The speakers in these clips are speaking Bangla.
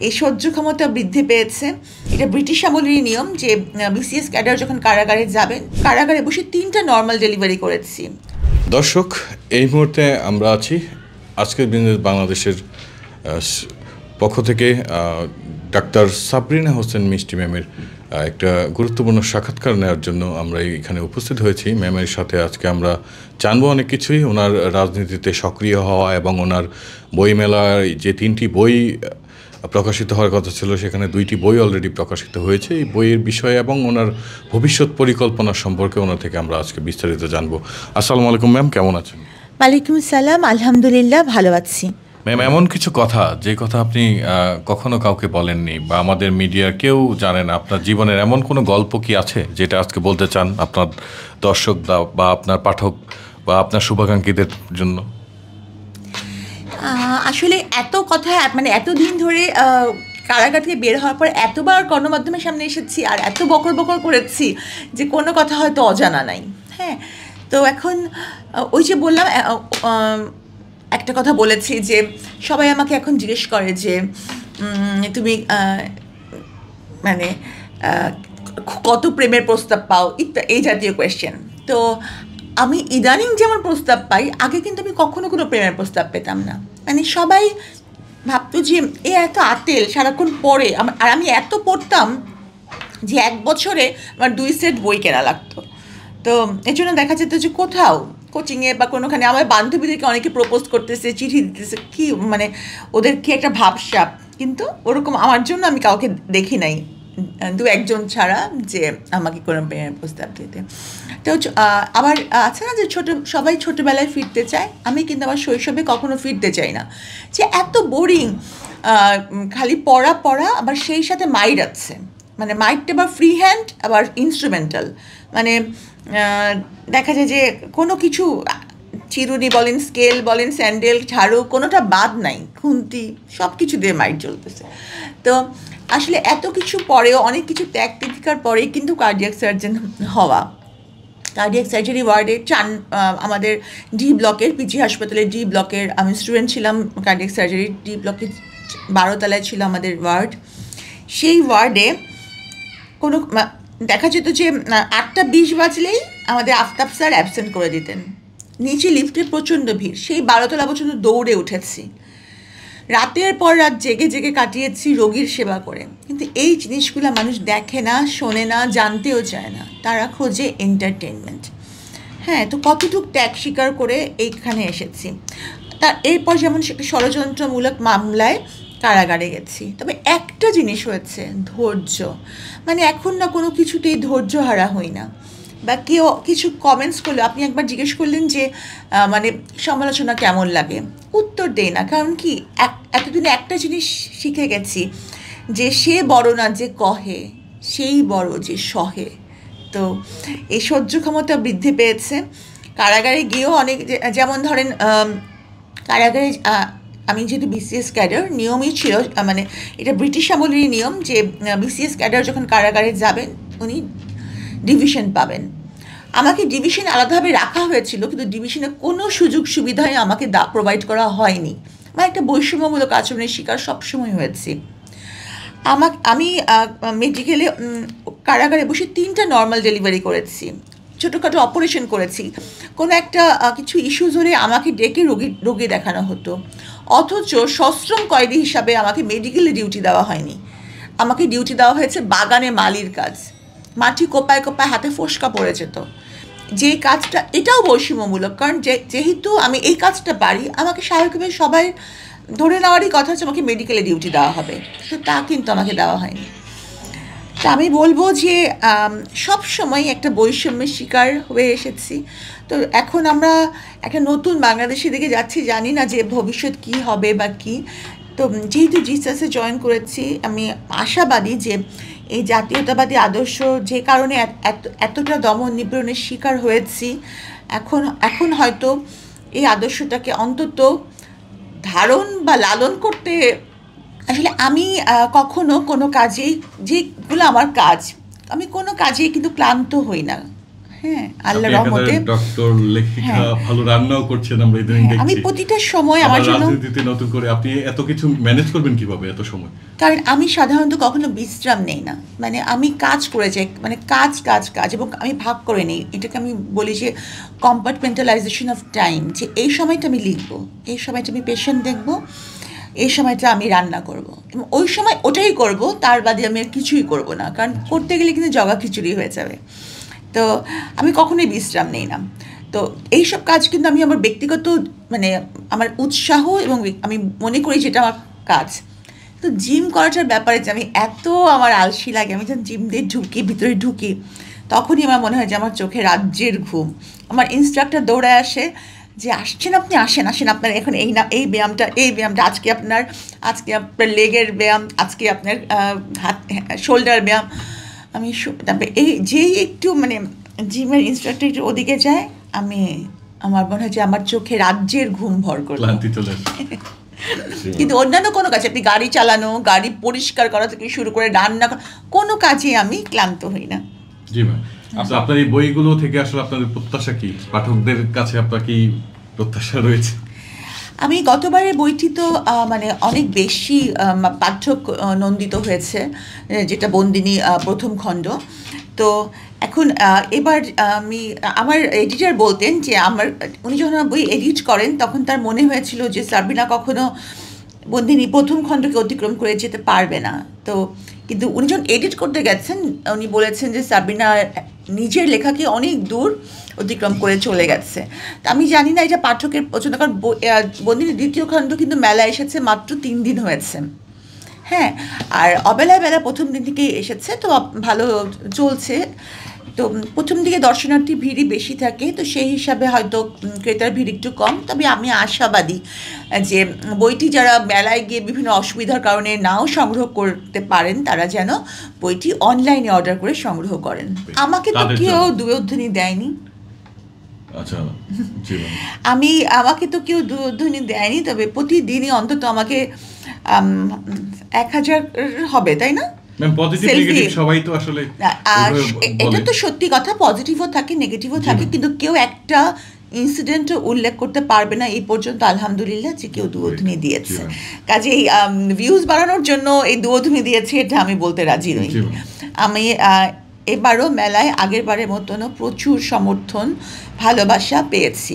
এই সহ্য ক্ষমতা বৃদ্ধি পেয়েছে। এটা ব্রিটিশ আমলেরই নিয়ম যে বিসিএস ক্যাডার যখন কারাগারে যাবেন, কারাগারে বসে 3টা নর্মাল ডেলিভারি করেছি। দর্শক, এই মুহূর্তে আমরা আছি আজকের দিনে বাংলাদেশের পক্ষ থেকে ডাক্তার সাবরিনা হোসেন মিষ্টি ম্যামের একটা গুরুত্বপূর্ণ সাক্ষাৎকার নেওয়ার জন্য আমরা এখানে উপস্থিত হয়েছি। ম্যামের সাথে আজকে আমরা জানবো অনেক কিছুই, ওনার রাজনীতিতে সক্রিয় হওয়া এবং ওনার বইমেলার যে 3টি বই প্রকাশিত হওয়ার কথা ছিল সেখানে 2টি বই অলরেডি প্রকাশিত হয়েছে। এই বইয়ের বিষয়ে এবং ওনার ভবিষ্যৎ পরিকল্পনা সম্পর্কে ওনার থেকে আমরা আজকে বিস্তারিত জানবো। আসসালামু আলাইকুম ম্যাম, কেমন আছেন? ওয়ালাইকুম সালাম, আলহামদুলিল্লাহ ভালো আছি। ম্যাম, এমন কিছু কথা যে কথা আপনি কখনো কাউকে বলেননি বা আমাদের মিডিয়ার কেউ জানে না, আপনার জীবনের এমন কোনো গল্প কি আছে যেটা আজকে বলতে চান আপনার দর্শক বা আপনার পাঠক বা আপনার শুভাকাঙ্ক্ষীদের জন্য? আসলে এত কথা, মানে এতদিন ধরে কারাগার থেকে বের হওয়ার পর এতবার গণমাধ্যমের সামনে এসেছি আর এত বকর বকর করেছি যে কোনো কথা হয়তো অজানা নাই। হ্যাঁ, তো এখন ওই যে বললাম, একটা কথা বলেছি যে সবাই আমাকে এখন জিজ্ঞেস করে যে তুমি মানে কত প্রেমের প্রস্তাব পাও, এই জাতীয় কোয়েশ্চেন। তো আমি ইদানিং যেমন প্রস্তাব পাই, আগে কিন্তু আমি কখনো কোনো প্রেমের প্রস্তাব পেতাম না। মানে সবাই ভাবতো যে এ এত আতেল, সারাক্ষণ পড়ে। আর আমি এত পড়তাম যে 1 বছরে আমার 2 সেট বই কেনা লাগতো। তো এই জন্য দেখা যেত যে কোথাও কোচিংয়ে বা কোনোখানে আমার বান্ধবীদেরকে অনেকে প্রপোজ করতেছে, চিঠি দিতেছে, কি মানে ওদের কি একটা ভাবসাব। কিন্তু ওরকম আমার জন্য আমি কাউকে দেখি নাই, 2-1 জন ছাড়া, যে আমাকে কোনো প্রেমের প্রস্তাব দিতে। তো আবার আছে না যে সবাই ছোটোবেলায় ফিরতে চায়, আমি কিন্তু আবার শৈশবে কখনো ফিরতে চাই না। যে এত বোরিং, খালি পড়া পড়া, আবার সেই সাথে মাইর আছে, মানে মাইরটা আবার ফ্রি হ্যান্ড আবার ইনস্ট্রুমেন্টাল। মানে দেখা যায় যে কোনো কিছু, চিরুনি বলেন, স্কেল বলেন, স্যান্ডেল, ঝাড়ু, কোনোটা বাদ নাই, খুন্তি, সব কিছু দিয়ে মাইর চলতেছে। তো আসলে এত কিছু পরেও, অনেক কিছু ত্যাগ তিতিকার পরেই কিন্তু কার্ডিয়াক সার্জন হওয়া। কার্ডিয়াক সার্জারি ওয়ার্ডে আমাদের ডি ব্লকের, পিজি হাসপাতালের ডি ব্লকের, আমি স্টুডেন্ট ছিলাম কার্ডিয়াক সার্জারি ডি ব্লকের 12 তলায় ছিল আমাদের ওয়ার্ড। সেই ওয়ার্ডে কোনো দেখা যেত যে 8:20 বাজলেই আমাদের আফতাব স্যার অ্যাবসেন্ট করে দিতেন। নিচে লিফটে প্রচণ্ড ভিড়, সেই 12 তলা পর্যন্ত দৌড়ে উঠেছি, রাতের পর রাত জেগে জেগে কাটিয়েছি রোগীর সেবা করে। কিন্তু এই জিনিসগুলো মানুষ দেখে না, শোনে না, জানতেও চায় না, তারা খোঁজে এন্টারটেনমেন্ট। হ্যাঁ, তো কতটুকু ত্যাগ স্বীকার করে এইখানে এসেছি। তার এরপর যেমন ষড়যন্ত্রমূলক মামলায় কারাগারে গেছি। তবে একটা জিনিস হয়েছে, ধৈর্য। মানে এখন না কোনো কিছুতেই ধৈর্য হারা হই না। বা কেউ কিছু কমেন্টস করলো, আপনি একবার জিজ্ঞেস করলেন যে মানে সমালোচনা কেমন লাগে, উত্তর দেই না। কারণ কি, এতদিনে একটা জিনিস শিখে গেছি যে সে বড় না যে কহে, সেই বড় যে সহে। তো এই সহ্য ক্ষমতা বৃদ্ধি পেয়েছে। কারাগারে গিয়েও অনেক, যেমন ধরেন কারাগারে আমি যেহেতু বিসিএস ক্যাডার, নিয়মই ছিল, মানে এটা ব্রিটিশ আমলেরই নিয়ম যে বিসিএস ক্যাডার যখন কারাগারে যাবেন উনি ডিভিশন পাবেন। আমাকে ডিভিশন আলাদাভাবে রাখা হয়েছিল, কিন্তু ডিভিশনে কোনো সুযোগ সুবিধাই আমাকে প্রোভাইড করা হয়নি। মানে একটা বৈষম্যমূলক আচরণের শিকার সবসময় হয়েছি। আমি মেডিকেলে কারাগারে বসে 3টা নর্মাল ডেলিভারি করেছি, ছোটোখাটো অপারেশন করেছি। কোনো একটা কিছু ইস্যুজ হলে আমাকে ডেকে রোগী দেখানো হতো, অথচ সশ্রম কয়েদি হিসাবে আমাকে মেডিকেলে ডিউটি দেওয়া হয়নি। আমাকে ডিউটি দেওয়া হয়েছে বাগানে মালির কাজ, মাটি কোপায় কোপায় হাতে ফোসকা পড়ে যেত। যে কাজটা, এটাও বৈষম্যমূলক, কারণ যেহেতু আমি এই কাজটা পারি, আমাকে স্বাভাবিকভাবে সবাই ধরে নেওয়ারই কথা হচ্ছে আমাকে মেডিকেলে ডিউটি দেওয়া হবে, তো তা কিন্তু আমাকে দেওয়া হয়নি। তা আমি বলবো যে সব সময় একটা বৈষম্যের শিকার হয়ে এসেছি। তো এখন আমরা একটা নতুন বাংলাদেশের দিকে যাচ্ছি, জানি না যে ভবিষ্যৎ কী হবে বা কী। তো যেহেতু জিসাসে জয়েন করেছি, আমি আশাবাদী যে এই জাতীয়তাবাদী আদর্শ, যে কারণে এতটা দমন নিপীড়নের শিকার হয়েছি, এখন হয়তো এই আদর্শটাকে অন্তত ধারণ বা লালন করতে। আসলে আমি কখনো কোনো কাজেই, যেগুলো আমার কাজ, আমি কোনো কাজেই কিন্তু ক্লান্ত হই না। হ্যাঁ, আল্লাহর রহমতে। ডক্টর, লেখিকা, ভালো রান্নাও করছেন আমরা ইদানিং দেখছি। আমি প্রতিটা সময় আমার জন্য রাজনীতিতে নতুন করে আপনি এত কিছু ম্যানেজ করবেন কিভাবে এত সময়? কারণ আমি সাধারণত কখনো বিশ্রাম নেই না, মানে আমি কাজ করে যাই, মানে কাজ কাজ কাজ, এবং আমি ভাগ করে নিই। এটাকে আমি বলি যে কম্পার্টমেন্টালাইজেশন অফ টাইম, যে এই সময়টা আমি লিখবো, এই সময়টা আমি পেশেন্ট দেখবো, এই সময়টা আমি রান্না করব, এবং ওই সময় ওটাই করব, তার বাদে আমি আর কিছুই করব না, কারণ করতে গেলে কিন্তু জগা খিচুড়ি হয়ে যাবে। তো আমি কখনোই বিশ্রাম নেই না। তো এইসব কাজ কিন্তু আমি আমার ব্যক্তিগত, মানে আমার উৎসাহ, এবং আমি মনে করি যেটা আমার কাজ। তো জিম করাটার ব্যাপারে যে আমি এত আমার আলসি লাগে, আমি যখন জিম দিয়ে ঢুকি, ভিতরে ঢুকি, তখনই আমার মনে হয় যে আমার চোখে রাজ্যের ঘুম। আমার ইনস্ট্রাক্টর দৌড়ায় আসে যে আসছেন আপনি, আসেন আসেন, আপনার এখন এই না এই ব্যায়ামটা, এই ব্যায়ামটা আজকে আপনার লেগের ব্যায়াম, আজকে আপনার হাত শোল্ডার ব্যায়াম। আমি তারপরে এই যেই একটু মানে জিমের ইনস্ট্রাক্টর একটু ওদিকে যায়, আমার মনে হয় যে আমার চোখে রাজ্যের ঘুম ভর করে। কিন্তু অন্যান্য কোনো কাজ, আপনি গাড়ি চালানো, গাড়ি পরিষ্কার করা থেকে শুরু করে রান্না করা, কোনো কাজে আমি ক্লান্ত হই না। জি ম্যাম। আচ্ছা, আপনার এই বইগুলো থেকে আসলে আপনাদের প্রত্যাশা কি? পাঠকদের কাছে আপনার কি প্রত্যাশা রয়েছে? আমি গতবারের বইটি তো মানে অনেক বেশি পাঠক নন্দিত হয়েছে, যেটা বন্দিনী প্রথম খণ্ড। তো এখন এবার আমার এডিটর বলতেন যে উনি যখন আমার বই এডিট করেন তখন তার মনে হয়েছিল যে সাবরিনা কখনো বন্দিনী প্রথম খণ্ডকে অতিক্রম করে যেতে পারবে না। তো কিন্তু উনি যখন এডিট করতে গেছেন, উনি বলেছেন যে সাবরিনা নিজের লেখাকে অনেক দূর অতিক্রম করে চলে গেছে। তা আমি জানি না এটা পাঠকের পছন্দ, কারণ বন্দিনীর দ্বিতীয় খণ্ড কিন্তু মেলা এসেছে মাত্র 3 দিন হয়েছে। হ্যাঁ, আর অবেলায় বেলা প্রথম দিন থেকেই এসেছে, তো ভালো চলছে। তো প্রথম দিকে দর্শনার্থী ভিড়ই বেশি থাকে, তো সেই হিসাবে হয়তো ক্রেতার ভিড় একটু কম। তবে আমি আশাবাদী যে বইটি যারা মেলায় গিয়ে বিভিন্ন অসুবিধার কারণে নাও সংগ্রহ করতে পারেন, তারা যেন বইটি অনলাইনে অর্ডার করে সংগ্রহ করেন। আমাকে তো কেউ দুয়োধ্বনি দেয়নি। আচ্ছা, আমাকে তো কেউ দুয়োধ্বনি দেয়নি, তবে প্রতিদিনই অন্তত আমাকে 1000 হবে, তাই না? এটা তো সত্যি কথা, পজিটিভও থাকে নেগেটিভও থাকে, কিন্তু কেউ একটা ইনসিডেন্ট উল্লেখ করতে পারবে না এই পর্যন্ত আলহামদুলিল্লাহ যে কেউ দুয়োধ্বনি দিয়েছে। কাজেই ভিউজ বাড়ানোর জন্য এই দুয়োধ্বনি দিয়েছে এটা আমি বলতে রাজি নই। আমি এবারও মেলায় আগের বারের মতনও প্রচুর সমর্থন, ভালোবাসা পেয়েছি।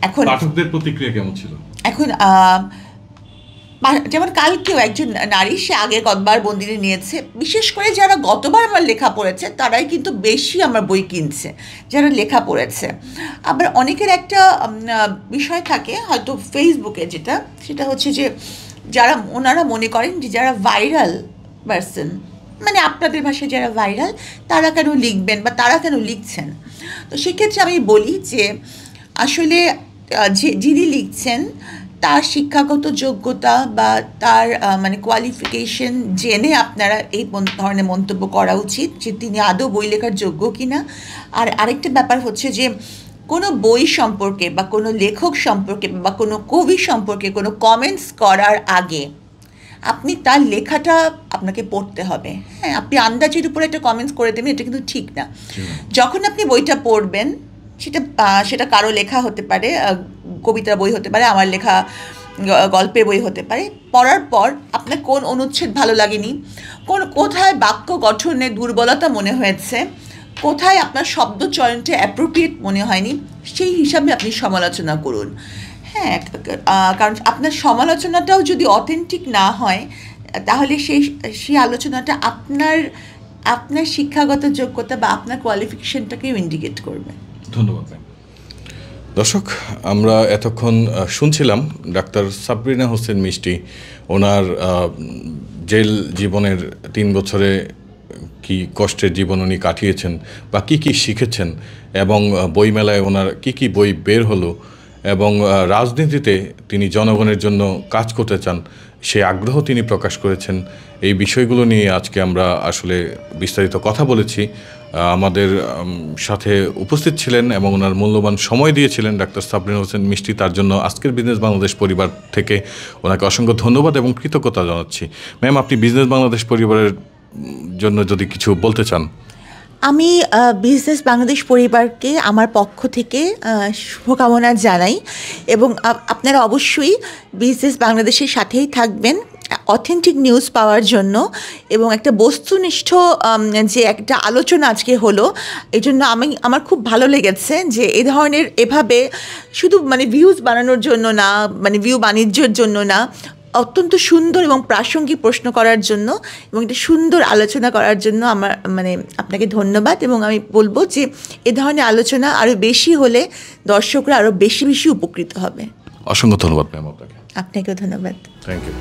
এখন পাঠকদের প্রতিক্রিয়া কেমন ছিল? এখন যেমন কালকেও একজন নারী, সে আগের কতবার বন্দিনী নিয়েছে, বিশেষ করে যারা গতবার আমার লেখা পড়েছে তারাই কিন্তু বেশি আমার বই কিনছে, যারা লেখা পড়েছে। আবার অনেকের একটা বিষয় থাকে হয়তো ফেসবুকে, সেটা হচ্ছে যে ওনারা মনে করেন যে যারা ভাইরাল পারসন, মানে আপনাদের ভাষায় যারা ভাইরাল, তারা কেন লিখবেন বা তারা কেন লিখছেন। তো সেক্ষেত্রে আমি বলি যে আসলে যিনি লিখছেন তার শিক্ষাগত যোগ্যতা বা তার মানে কোয়ালিফিকেশন জেনে আপনারা এই ধরনের মন্তব্য করা উচিত যে তিনি আদৌ বই লেখার যোগ্য কিনা। আর আরেকটা ব্যাপার হচ্ছে যে কোনো বই সম্পর্কে বা কোনো লেখক সম্পর্কে বা কোনো কবি সম্পর্কে কোনো কমেন্টস করার আগে আপনি তার লেখাটা আপনাকে পড়তে হবে। হ্যাঁ, আপনি আন্দাজের উপরে একটা কমেন্টস করে দেবেন, এটা কিন্তু ঠিক না। যখন আপনি বইটা পড়বেন, সেটা কারো লেখা হতে পারে, কবিতার বই হতে পারে, আমার লেখা গল্পের বই হতে পারে, পড়ার পর আপনার কোন অনুচ্ছেদ ভালো লাগেনি, কোথায় বাক্য গঠনে দুর্বলতা মনে হয়েছে, কোথায় আপনার শব্দ চয়নটা অ্যাপ্রোপ্রিয়েট মনে হয়নি, সেই হিসাবে আপনি সমালোচনা করুন। হ্যাঁ, কারণ আপনার সমালোচনাটাও যদি অথেন্টিক না হয়, তাহলে সেই আলোচনাটা আপনার শিক্ষাগত যোগ্যতা বা আপনার কোয়ালিফিকেশনটাকেও ইন্ডিকেট করবে। ধন্যবাদ। দর্শক, আমরা এতক্ষণ শুনছিলাম ডাক্তার সাবরিনা হোসেন মিষ্টি, ওনার জেল জীবনের 3 বছরে কি কষ্টের জীবন উনি কাটিয়েছেন বা কি শিখেছেন, এবং বইমেলায় ওনার কি বই বের হলো, এবং রাজনীতিতে তিনি জনগণের জন্য কাজ করতে চান সেই আগ্রহ তিনি প্রকাশ করেছেন। এই বিষয়গুলো নিয়ে আজকে আমরা আসলে বিস্তারিত কথা বলেছি। আমাদের সাথে উপস্থিত ছিলেন এবং ওনার মূল্যবান সময় দিয়েছিলেন ডাক্তার সাবরিনা হোসেন মিষ্টি। তার জন্য আজকের বিজনেস বাংলাদেশ পরিবার থেকে ওনাকে অসংখ্য ধন্যবাদ এবং কৃতজ্ঞতা জানাচ্ছি। ম্যাম, আপনি বিজনেস বাংলাদেশ পরিবারের জন্য যদি কিছু বলতে চান। আমি বিজনেস বাংলাদেশ পরিবারকে আমার পক্ষ থেকে শুভকামনা জানাই এবং আপনারা অবশ্যই বিজনেস বাংলাদেশের সাথেই থাকবেন অথেন্টিক নিউজ পাওয়ার জন্য এবং একটা বস্তুনিষ্ঠ যে একটা আলোচনা আজকে হলো এই জন্য আমার খুব ভালো লেগেছে যে এই ধরনের এভাবে শুধু মানে ভিউজ বানানোর জন্য না, মানে ভিউ বাণিজ্যের জন্য না, অত্যন্ত সুন্দর এবং প্রাসঙ্গিক প্রশ্ন করার জন্য এবং একটা সুন্দর আলোচনা করার জন্য আমার মানে আপনাকে ধন্যবাদ। এবং আমি বলবো যে এ ধরনের আলোচনা আরও বেশি হলে দর্শকরা আরও বেশি বেশি উপকৃত হবে। অসংখ্য ধন্যবাদ ম্যাম আপনাকে। আপনাকেও ধন্যবাদ। Thank you.